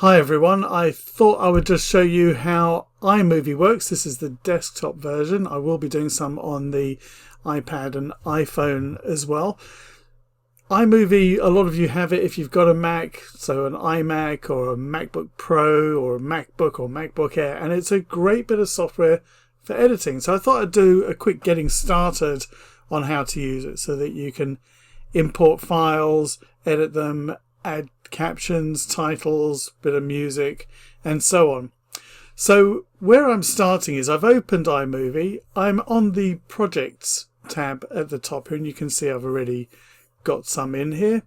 Hi everyone, I thought I would just show you how iMovie works. This is the desktop version. I will be doing some on the iPad and iPhone as well. iMovie, a lot of you have it if you've got a Mac, so an iMac or a MacBook Pro or a MacBook or MacBook Air, and it's a great bit of software for editing. So I thought I'd do a quick getting started on how to use it so that you can import files, edit them, add captions, titles, bit of music, and so on. So where I'm starting is I've opened iMovie. I'm on the Projects tab at the top here, and you can see I've already got some in here.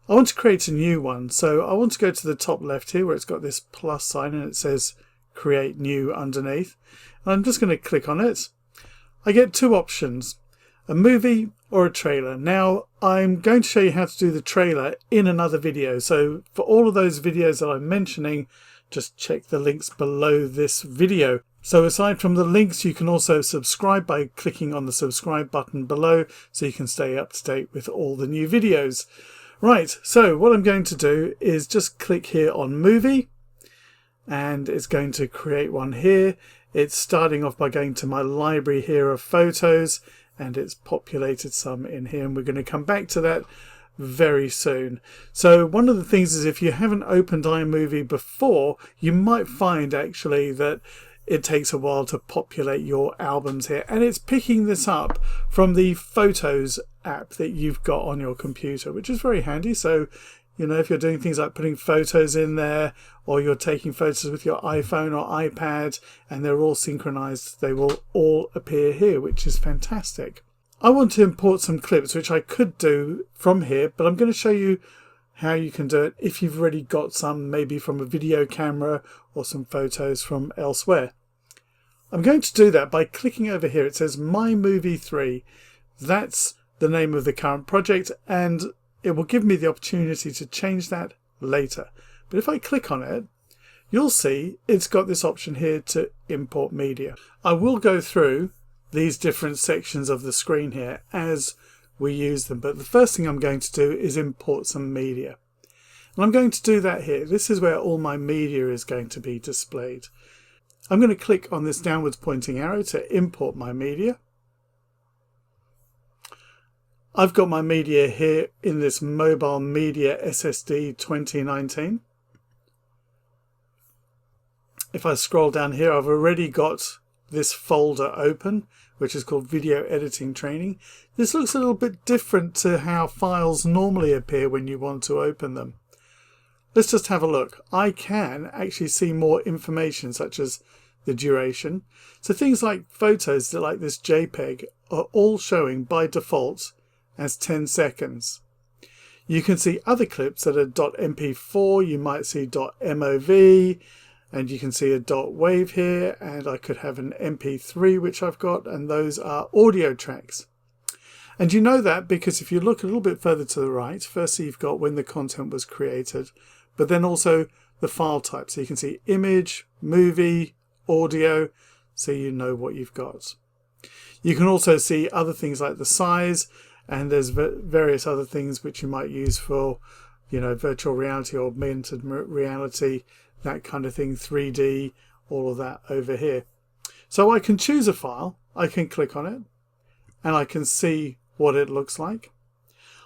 I want to create a new one, so I want to go to the top left here where it's got this plus sign and it says Create New underneath. And I'm just going to click on it. I get two options, a movie or a trailer. Now I'm going to show you how to do the trailer in another video, so for all of those videos that I'm mentioning, just check the links below this video. So aside from the links, you can also subscribe by clicking on the subscribe button below so you can stay up to date with all the new videos. Right, so what I'm going to do is just click here on movie, and it's going to create one here. It's starting off by going to my library here of photos, and it's populated some in here, and we're going to come back to that very soon. So one of the things is, if you haven't opened iMovie before, you might find actually that it takes a while to populate your albums here, and it's picking this up from the Photos app that you've got on your computer, which is very handy. So you know, if you're doing things like putting photos in there, or you're taking photos with your iPhone or iPad and they're all synchronized, they will all appear here, which is fantastic. I want to import some clips, which I could do from here, but I'm going to show you how you can do it if you've already got some, maybe from a video camera or some photos from elsewhere. I'm going to do that by clicking over here. It says My Movie 3. That's the name of the current project, and it will give me the opportunity to change that later. But if I click on it, you'll see it's got this option here to import media. I will go through these different sections of the screen here as we use them, but the first thing I'm going to do is import some media. And I'm going to do that here. This is where all my media is going to be displayed. I'm going to click on this downwards pointing arrow to import my media. I've got my media here in this mobile media SSD 2019. If I scroll down here, I've already got this folder open, which is called Video Editing Training. This looks a little bit different to how files normally appear when you want to open them. Let's just have a look. I can actually see more information, such as the duration. So things like photos like this JPEG are all showing by default as 10 seconds. You can see other clips that are .mp4, you might see .mov, and you can see a .wav here, and I could have an mp3 which I've got, and those are audio tracks. And you know that because if you look a little bit further to the right, firstly you've got when the content was created, but then also the file type. So you can see image, movie, audio, so you know what you've got. You can also see other things like the size, and there's various other things which you might use for, you know, virtual reality or augmented reality, that kind of thing, 3D, all of that over here. So I can choose a file, I can click on it, and I can see what it looks like.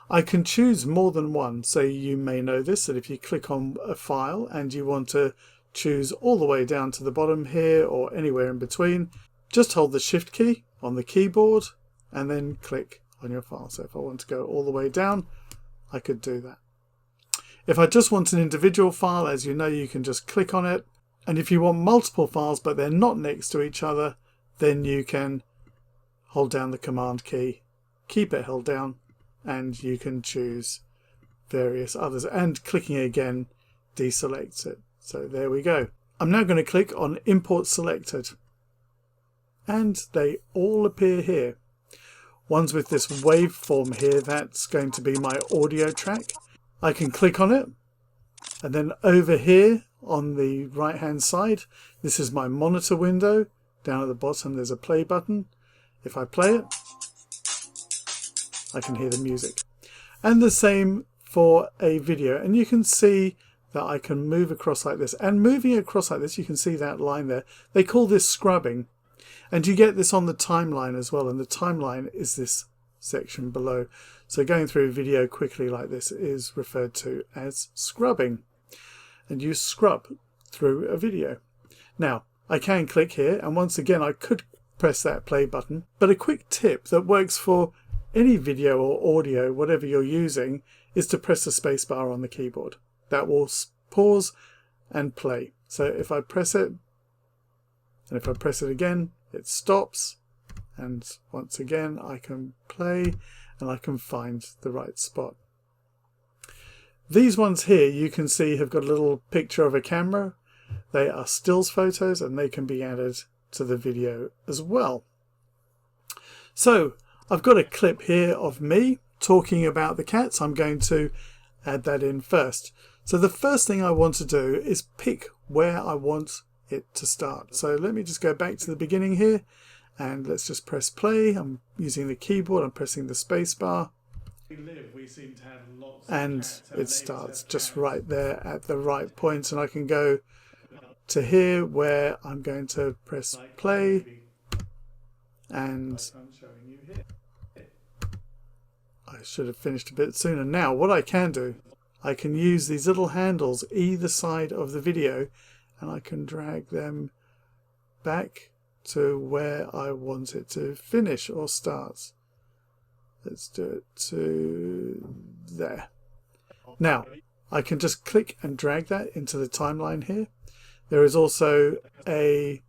I can choose more than one, so you may know this, that if you click on a file and you want to choose all the way down to the bottom here or anywhere in between, just hold the Shift key on the keyboard and then click on your file. So if I want to go all the way down, I could do that. If I just want an individual file, as you know, you can just click on it. And if you want multiple files but they're not next to each other, then you can hold down the Command key, keep it held down, and you can choose various others. And clicking again deselects it. So there we go. I'm now going to click on Import Selected, and they all appear here. One's with this waveform here, that's going to be my audio track. I can click on it, and then over here on the right hand side, this is my monitor window. Down at the bottom there's a play button. If I play it, I can hear the music. And the same for a video, and you can see that I can move across like this. And moving across like this, you can see that line there. They call this scrubbing. And you get this on the timeline as well. And the timeline is this section below. So going through a video quickly like this is referred to as scrubbing. And you scrub through a video. Now, I can click here, and once again I could press that play button. But a quick tip that works for any video or audio, whatever you're using, is to press the space bar on the keyboard. That will pause and play. So if I press it, and if I press it again, it stops. And once again, I can play and I can find the right spot. These ones here, you can see, have got a little picture of a camera. They are stills photos and they can be added to the video as well. So I've got a clip here of me talking about the cats. I'm going to add that in first. So the first thing I want to do is pick where I want it to start. So let me just go back to the beginning here and let's just press play. I'm using the keyboard, I'm pressing the space bar. And it starts just right there at the right point, and I can go to here where I'm going to press play, and I should have finished a bit sooner. Now what I can do, I can use these little handles either side of the video and I can drag them back to where I want it to finish or start. Let's do it to there. Now I can just click and drag that into the timeline here. There is also a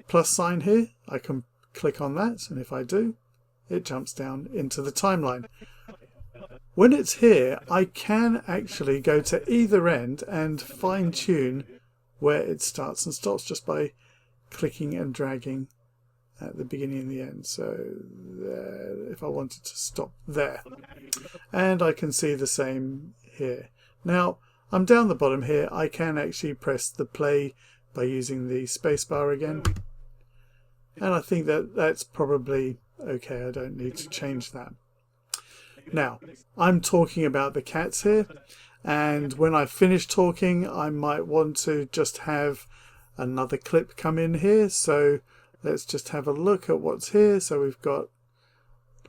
plus sign here. I can click on that, and if I do, it jumps down into the timeline. When it's here, I can actually go to either end and fine-tune where it starts and stops just by clicking and dragging at the beginning and the end. So there, if I wanted to stop there, and I can see the same here. Now I'm down the bottom here. I can actually press the play by using the spacebar again, and I think that that's probably okay. I don't need to change that. Now I'm talking about the cats here, and when I finish talking I might want to just have another clip come in here. So let's just have a look at what's here. So we've got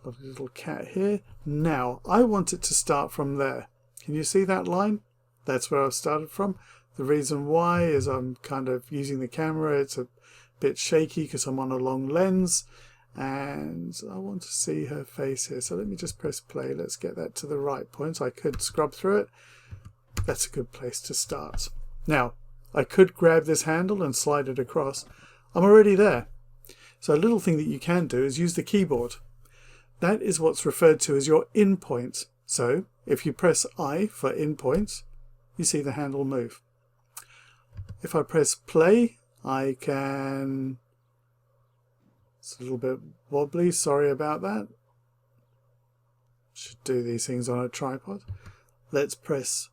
a little cat here. Now I want it to start from there. Can you see that line? That's where I've started from. The reason why is I'm kind of using the camera. It's a bit shaky because I'm on a long lens, and I want to see her face here. So let me just press play. Let's get that to the right point. I could scrub through it. That's a good place to start. Now I could grab this handle and slide it across. I'm already there. So a little thing that you can do is use the keyboard. That is what's referred to as your in point. So if you press I for in point, you see the handle move. If I press play, I can... It's a little bit wobbly, sorry about that. Should do these things on a tripod. Let's press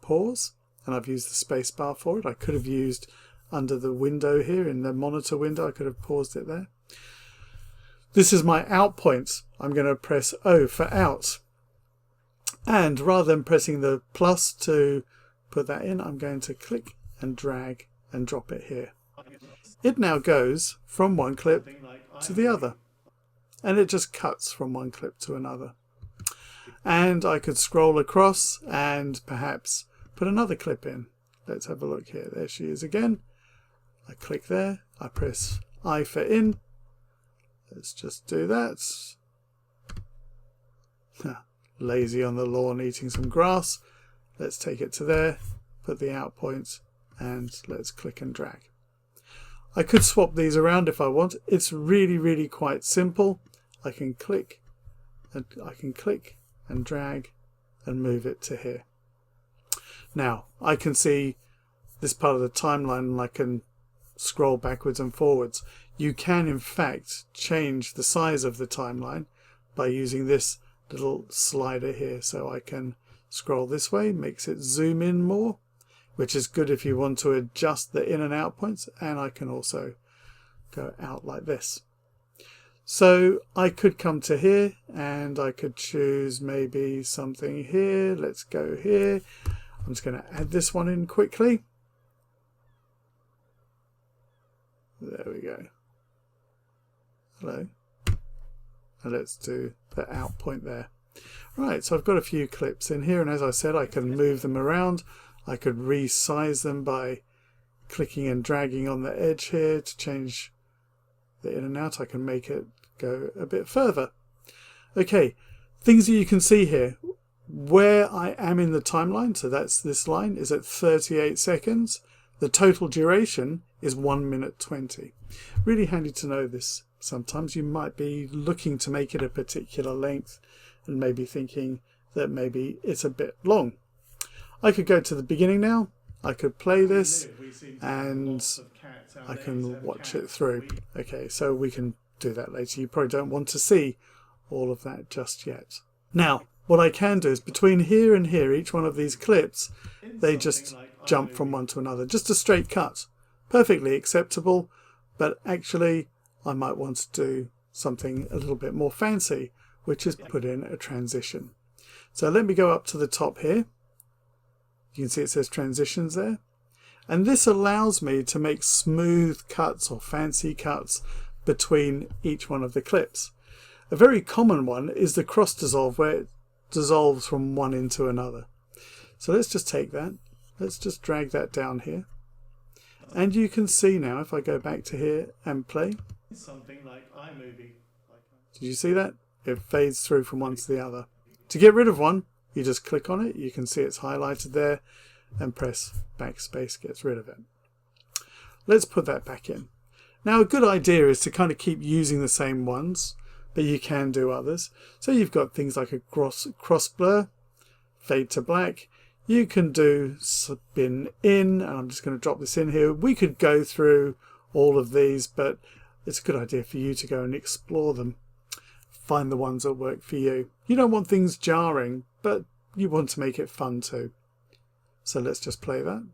pause, and I've used the space bar for it. I could have used under the window here in the monitor window, I could have paused it there. This is my out point. I'm going to press O for out. And rather than pressing the plus to put that in, I'm going to click and drag and drop it here. It now goes from one clip to the other, and it just cuts from one clip to another. And I could scroll across and perhaps put another clip in. Let's have a look here. There she is again. I click there, I press I for in. Let's just do that. Lazy on the lawn eating some grass. Let's take it to there, put the out point, and let's click and drag. I could swap these around if I want. It's really quite simple. I can click and drag and move it to here. Now I can see this part of the timeline and I can scroll backwards and forwards. You can in fact change the size of the timeline by using this little slider here. So I can scroll this way, makes it zoom in more, which is good if you want to adjust the in and out points, and I can also go out like this. So I could come to here and I could choose maybe something here. Let's go here. I'm just going to add this one in quickly. There we go. Hello. And let's do the out point there. Right, so I've got a few clips in here, and as I said, I can move them around. I could resize them by clicking and dragging on the edge here to change the in and out. I can make it go a bit further. Okay, things that you can see here. Where I am in the timeline, so that's this line, is at 38 seconds. The total duration is 1 minute 20. Really handy to know this. Sometimes you might be looking to make it a particular length and maybe thinking that maybe it's a bit long. I could go to the beginning now. I could play this and I can watch it through. Okay, so we can do that later. You probably don't want to see all of that just yet. Now, what I can do is between here and here, each one of these clips, they just jump from one to another. Just a straight cut. Perfectly acceptable, but actually I might want to do something a little bit more fancy, which is put in a transition. So let me go up to the top here. You can see it says transitions there. And this allows me to make smooth cuts or fancy cuts between each one of the clips. A very common one is the cross dissolve, where it dissolves from one into another. So let's just take that. Let's just drag that down here. And you can see now, if I go back to here and play. Something like iMovie. Did you see that? It fades through from one to the other. To get rid of one, you just click on it. You can see it's highlighted there and press backspace, gets rid of it. Let's put that back in. Now a good idea is to kind of keep using the same ones, but you can do others. So you've got things like a cross blur, fade to black. You can do spin in, and I'm just going to drop this in here. We could go through all of these, but it's a good idea for you to go and explore them. Find the ones that work for you. You don't want things jarring, but you want to make it fun too. So let's just play that.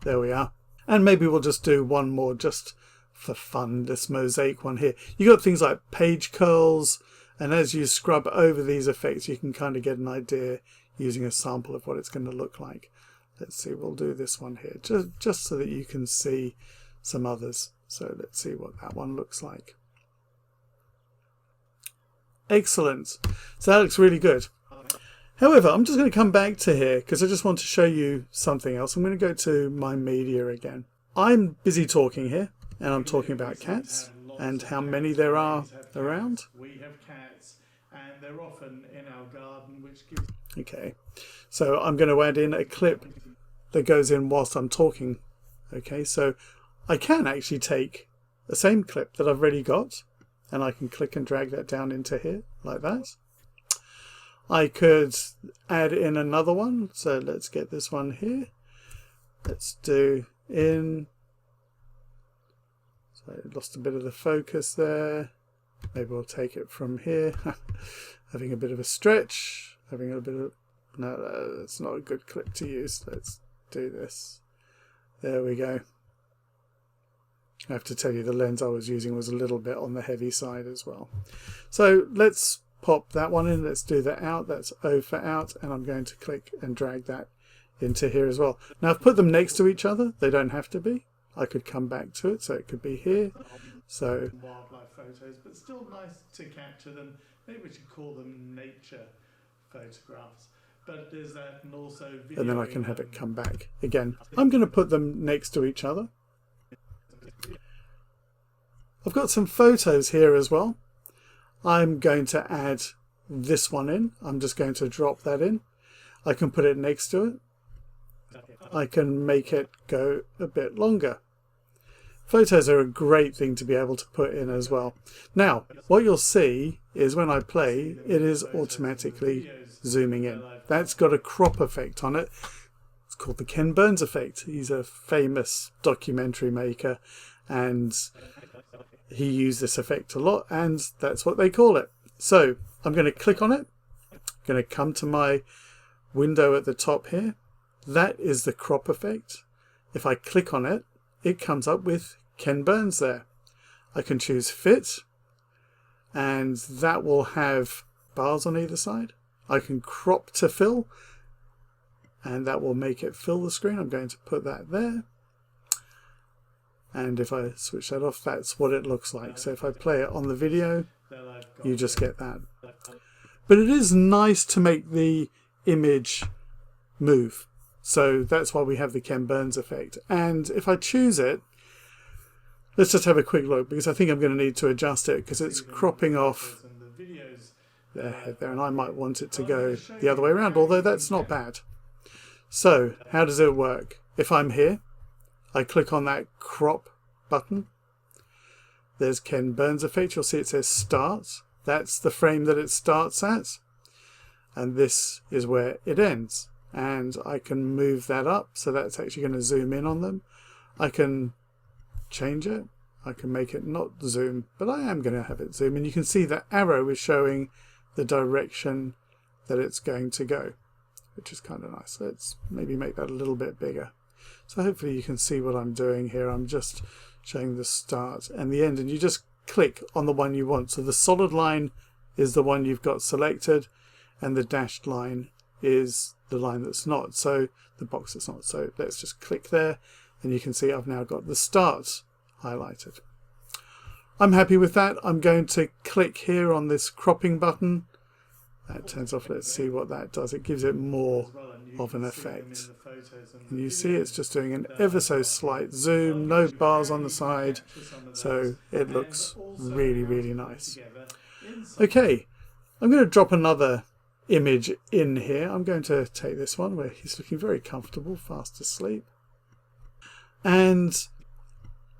There we are. And maybe we'll just do one more just for fun, this mosaic one here. You got things like page curls, and as you scrub over these effects, you can kind of get an idea using a sample of what it's going to look like. Let's see, we'll do this one here, just so that you can see some others. So let's see what that one looks like. Excellent. So that looks really good. However, I'm just going to come back to here because I just want to show you something else. I'm going to go to my media again. I'm busy talking here, and I'm talking about cats and how many there are around. We have cats, and they're often in our garden, which gives... Okay, so I'm going to add in a clip that goes in whilst I'm talking. Okay, so I can actually take the same clip that I've already got, and I can click and drag that down into here like that. I could add in another one, so let's get this one here. Let's do in. So I lost a bit of the focus there. Maybe we'll take it from here. Having a bit of a stretch. Having a bit of... No, that's not a good clip to use. Let's do this. There we go. I have to tell you the lens I was using was a little bit on the heavy side as well. So let's pop that one in. Let's do that out. That's O for out, and I'm going to click and drag that into here as well. Now I've put them next to each other. They don't have to be. I could come back to it, so it could be here. So wildlife photos, but still nice to capture them. Maybe we should call them nature photographs. But there's that, and also video. And then I can have it come back again. I'm going to put them next to each other. I've got some photos here as well. I'm going to add this one in. I'm just going to drop that in. I can put it next to it. I can make it go a bit longer. Photos are a great thing to be able to put in as well. Now, what you'll see is when I play, it is automatically zooming in. That's got a crop effect on it. It's called the Ken Burns effect. He's a famous documentary maker, and he used this effect a lot, and that's what they call it. So I'm going to click on it. I'm going to come to my window at the top here. That is the crop effect. If I click on it, it comes up with Ken Burns there. I can choose fit, and that will have bars on either side. I can crop to fill, and that will make it fill the screen. I'm going to put that there. And if I switch that off, that's what it looks like. So if I play it on the video, you just get that. But it is nice to make the image move. So that's why we have the Ken Burns effect. And if I choose it, let's just have a quick look, because I think I'm going to need to adjust it because it's cropping off their head there, and I might want it to go the other way around, although that's not bad. So how does it work? If I'm here, I click on that crop button. There's Ken Burns effect. You'll see it says start. That's the frame that it starts at. And this is where it ends. And I can move that up. So that's actually going to zoom in on them. I can change it. I can make it not zoom, but I am going to have it zoom. And you can see the arrow is showing the direction that it's going to go, which is kind of nice. Let's maybe make that a little bit bigger. So hopefully you can see what I'm doing here. I'm just showing the start and the end, and you just click on the one you want. So the solid line is the one you've got selected, and the dashed line is the line that's not. So the box that's not. So let's just click there, and you can see I've now got the start highlighted. I'm happy with that. I'm going to click here on this cropping button. That turns off. Let's see what that does. It gives it more of an effect. And you see it's just doing an ever so slight zoom, no bars on the side, so it looks really, really nice. Okay, I'm going to drop another image in here. I'm going to take this one where he's looking very comfortable, fast asleep. And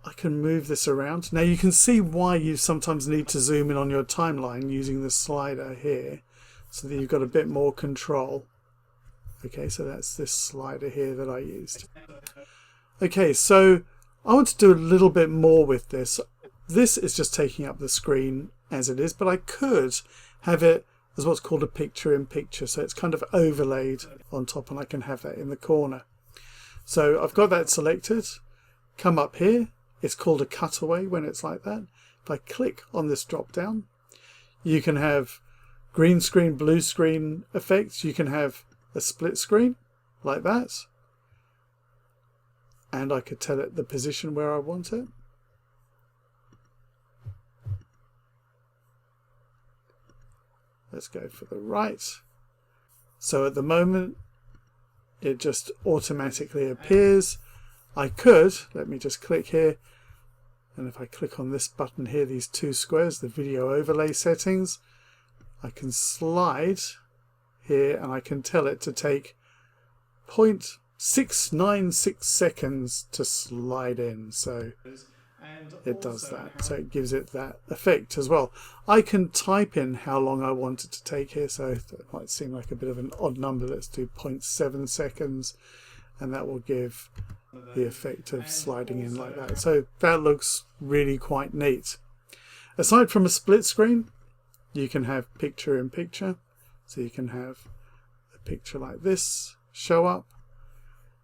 I can move this around. Now you can see why you sometimes need to zoom in on your timeline using the slider here, so that you've got a bit more control. Okay, so that's this slider here that I used. Okay, so I want to do a little bit more with this. This is just taking up the screen as it is, but I could have it as what's called a picture-in-picture. So it's kind of overlaid on top, and I can have that in the corner. So I've got that selected. Come up here. It's called a cutaway when it's like that. If I click on this drop down, you can have green screen, blue screen effects. You can have a split screen like that, and I could tell it the position where I want it. Let's go for the right. So at the moment it just automatically appears. I could, let me just click here, and if I click on this button here, these two squares, the video overlay settings, I can slide here and I can tell it to take 0.696 seconds to slide in. So it does that. So it gives it that effect as well. I can type in how long I want it to take here. So it might seem like a bit of an odd number. Let's do 0.7 seconds, and that will give the effect of sliding in like that. So that looks really quite neat. Aside from a split screen, you can have picture-in-picture. So you can have a picture like this show up.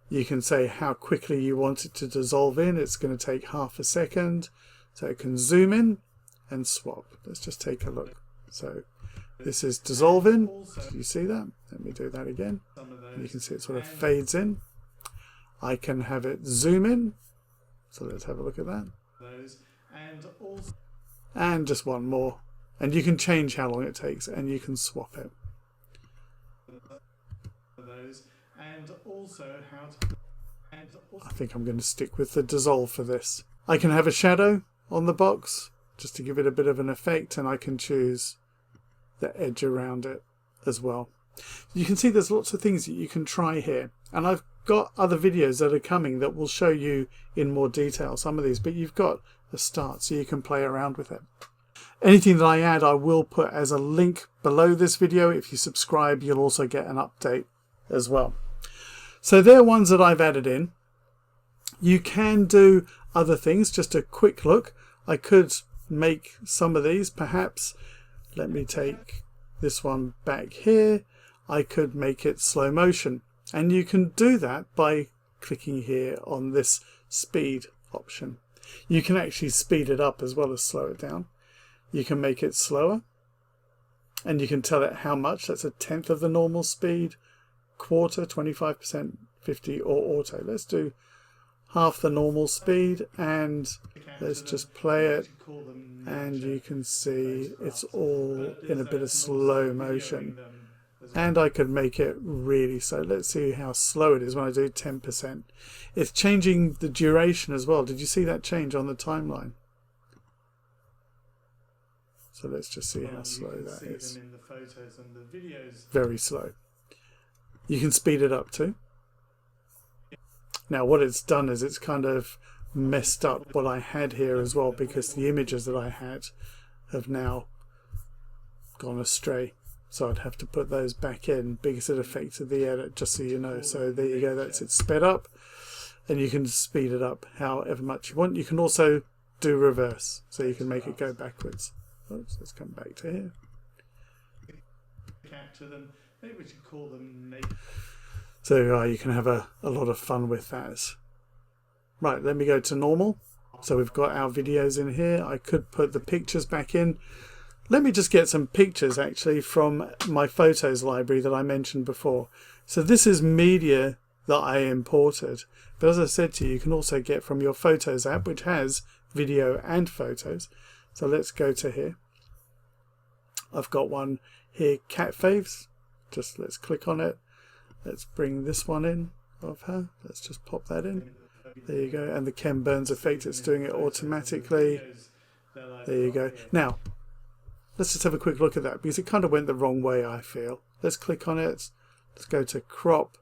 You can say how quickly you want it to dissolve in. It's going to take half a second. So it can zoom in and swap. Let's just take a look. So this is dissolve in. Do you see that? Let me do that again. And you can see it sort of fades in. I can have it zoom in. So let's have a look at that. And just one more. And you can change how long it takes, and you can swap it. I think I'm going to stick with the dissolve for this. I can have a shadow on the box just to give it a bit of an effect, and I can choose the edge around it as well. You can see there's lots of things that you can try here, and I've got other videos that are coming that will show you in more detail some of these, but you've got a start so you can play around with it. Anything that I add I will put as a link below this video. If you subscribe, you'll also get an update as well. So they're ones that I've added in. You can do other things. Just a quick look. I could make some of these. Perhaps, let me take this one back here. I could make it slow motion. And you can do that by clicking here on this speed option. You can actually speed it up as well as slow it down. You can make it slower. and you can tell it how much. That's a tenth of the normal speed, quarter, 25%, 50, or auto. Let's do half the normal speed, and let's just play it, and you can see it's all in a bit of slow motion. And I could make it really slow. Let's see how slow it is when I do 10%. It's changing the duration as well. Did you see that change on the timeline? So let's just see how slow that is. Very slow. You can speed it up too. Now what it's done is it's kind of messed up what I had here as well, because the images that I had have now gone astray. So I'd have to put those back in because it affected the edit, just so you know. So there you go, that's it sped up, and you can speed it up however much you want. You can also do reverse, so you can make it go backwards. Oops, let's come back to here. Maybe we should call them. So you can have a lot of fun with that. Right, let me go to normal. So we've got our videos in here. I could put the pictures back in. Let me just get some pictures actually from my photos library that I mentioned before. So this is media that I imported. But as I said to you, you can also get from your Photos app, which has video and photos. So let's go to here. I've got one here, cat faves. Just let's click on it. Let's bring this one in of her. Let's just pop that in. There you go. And the Ken Burns effect, it's doing it automatically. There you go. Now, let's just have a quick look at that, because it kind of went the wrong way, I feel. Let's click on it. Let's go to crop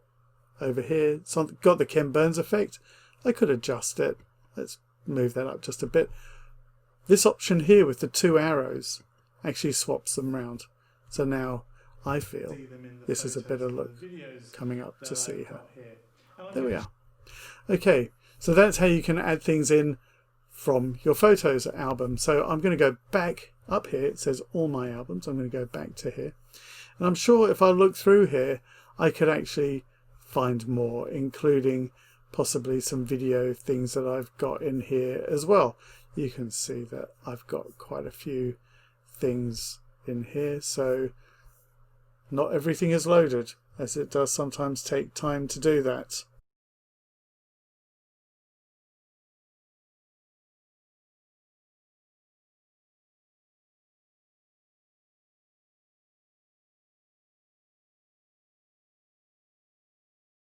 over here. It's got the Ken Burns effect. I could adjust it. Let's move that up just a bit. This option here with the two arrows actually swaps them round. So now I feel this is a better look coming up to see her. There we are. Okay, so that's how you can add things in from your Photos album. So I'm going to go back up here. It says all my albums. I'm going to go back to here. And I'm sure if I look through here, I could actually find more, including possibly some video things that I've got in here as well. You can see that I've got quite a few things in here. So not everything is loaded, as it does sometimes take time to do that.